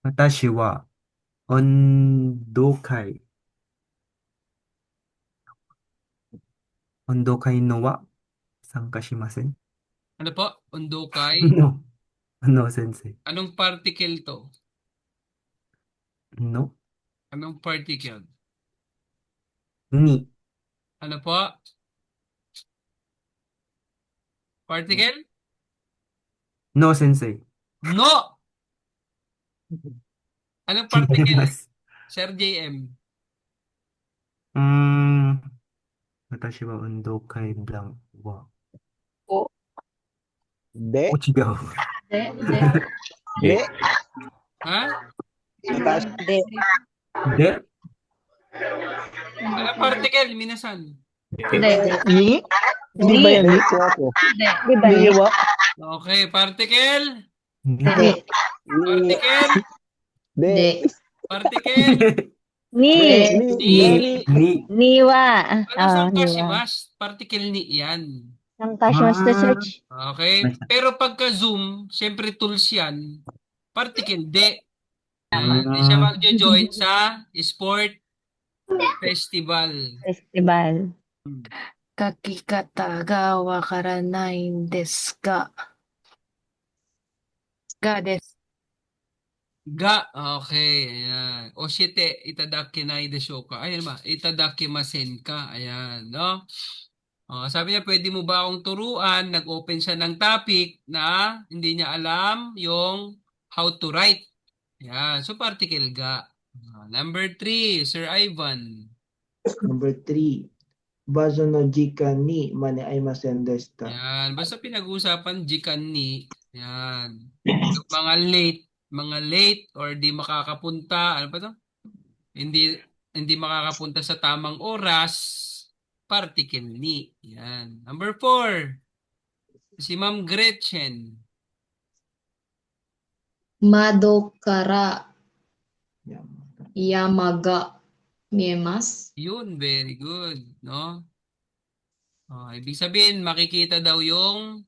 私は、運動会、運動会のは参加しません。Ano po? Undokay? No. No, sensei. Anong particle to? No. Anong particle? Ni. Ano po? Particle? No, sensei. No! Anong particle? 違います。Sir JM. うーん。私は運動会ブランは、O, お、で、違う。de, de, で、Ha?私、de, De, Anong particle? Minasan. de, Ni? Hindi ba ni, yan de, ni? Kyoko. de, di ba ni? Niwa? Okay, particle. ni, De, Ni, Particle. de, de, Particle. ni, de, ni, Ni. ni, niwa. Ano Ah, sang niwa. kashimas? Particle ni yan. Ang kashimasu ah, search. Okay? Pero pagka Zoom, syempre tools yan. Particle de. Tama. Hindi siya magjo-join sa sport festival. Festival. 書き方がわからないんですが、がです。Ga. Okay. Ayan. Oshite itadakinai desho ka. Ayan ba? Itadakimasen ka. Ayan. No? Sabi niya, pwede mo ba akong turuan? Nag-open siya ng topic na hindi niya alam yung how to write. Ayan. So, particle ga. Number 3, Sir Ivan. Number 3. Bazo no jikan ni mane aimasen deshita. Ayan. Basta pinag-uusapan, jikan ni. Ayan. Yung mga late or di makakapunta. Ano pa to? Hindi makakapunta sa tamang oras. Particle ni. Ayan. Number 4, si Ma'am Gretchen. Mado kara Yan. yamaga miemasu. Yun, very good, no? Ibig sabihin, makikita daw yung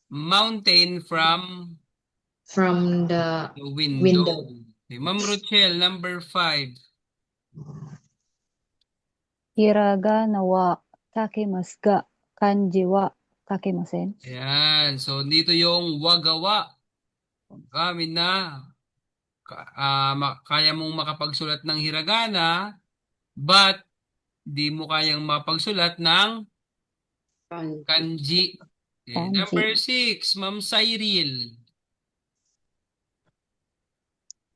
mountain from From the the window. window. Okay, Ma'am Rochelle, number 5. Hiragana wa takimasu ga kanji wa takimasen. Ayan, so dito yung wagawa. Kami na kaya mong makapagsulat ng hiragana, but di mo kayang mapagsulat ng kanji. Okay, Kanji. number 6, Ma'am Cyril.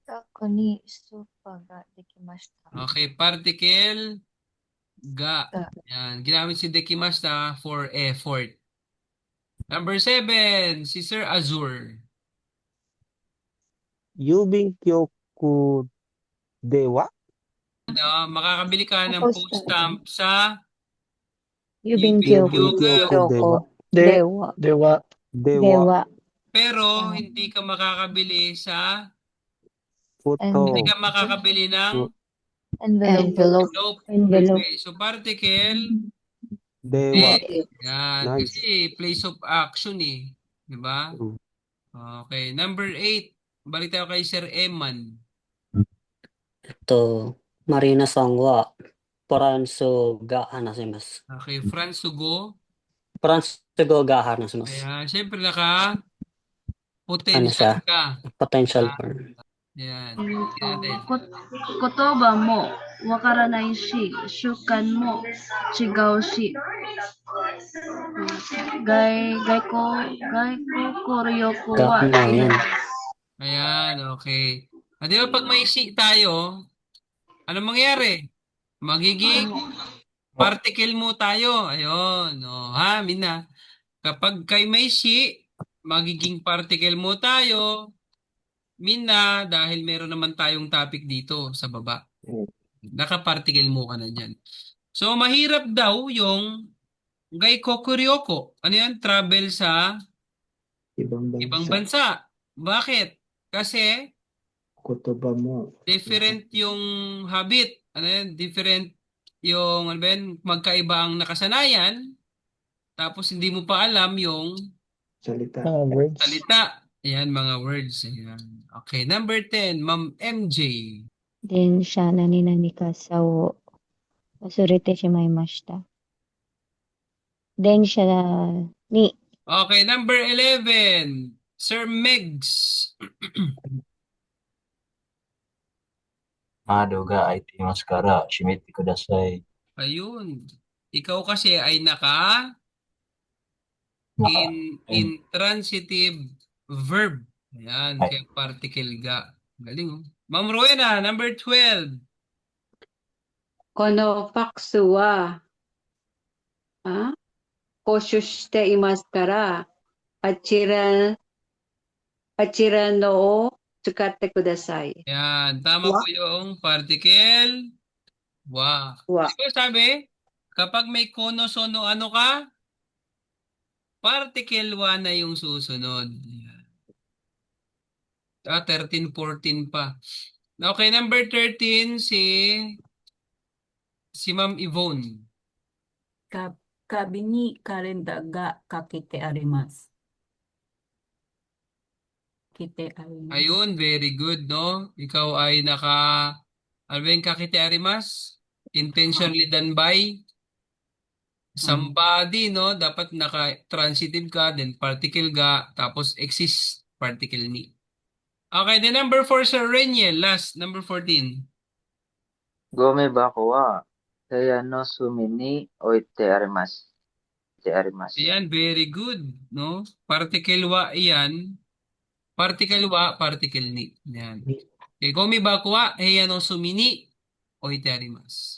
Taku ni supa ga dekimashita. Okay, particle ga. Ga. Yan, ginamit si dekimashita for effort. Number 7, si Sir Azur. Yubin Kyoku Dewa, Makakabili ka ng Post post stamp sa Yubin Yubin Yubin Kyoku. Kyoku Dewa, Dewa. Dewa. Dewa, Dewa. Pero hindi ka makakabili sa Puto, hindi ka makakabili ng Envelope. envelope. Envelope. Okay, so particle Dewa. yan, Nice. kasi place of action eh. Di ba? Mm. Okay, number 8. Balik tayo kay Sir Eman. マリーナさんはフランス語が話せます。 Okay, Franz Sugo. フランス語が話せます。 Ayan, syempre naka Ano potential siya? ka. Potential Ah. for. Yan. Tingnan natin. 言葉もわからないし、習慣も違うし、外国力は Ano yan? Ayan, okay. Di ba pag may si tayo, ano mangyayari? Magiging particle mo tayo. Ayun. Ha, Mina. Kapag kay may si, magiging particle mo tayo. Mina, dahil meron naman tayong topic dito sa baba. Naka-particle mo ka na dyan. So, mahirap daw yung Gaikoku Ryoko. Ano yan? Travel sa ibang bansa. Bakit? Kasi Kotoba mo. different yung habit. Ano yan? Different yung, ano ba yan? Magkaiba ang nakasanayan. Tapos hindi mo pa alam yung Salita. salita. Ayan, mga words. Ayan. Okay, number 10, Ma'am MJ. Densha nani nani kasa wo wasurete shimaimashita. Densha ni Okay, number 11, Sir Megs. 窓が開いていますから閉めてください。 Ayun. Ikaw kasi ay naka Naka, intransitive verb. Ayan, Ay. kaya particle ga. Galing, oh. Ma'am Rowena, number 12. このファックスは、募集していますから、あちらのを使ってください。 Ayan, tama po yung particle wa. Wa. Diba sabi, kapag may kono-sono ano ka, particle wa na yung susunod. Ayan. 13, 14 pa. Okay, number 13, si Ma'am Yvonne. 壁にカレンダーがかけてあります。Ayun, very good, no? Ikaw ay ano ba yung kakite arimas? Intentionally done by somebody, no? Dapat naka-transitive ka, then particle ga, tapos exist particle ni. Okay, then number 4, Sir Reniel, last, number 14. ゴミ箱は部屋の隅に置いてあります。Ayan, very good, no? Particle wa iyan. Particle wa, particle ni. Ayan. Okay, gomi baku wa, heya no sumini, oite arimasu.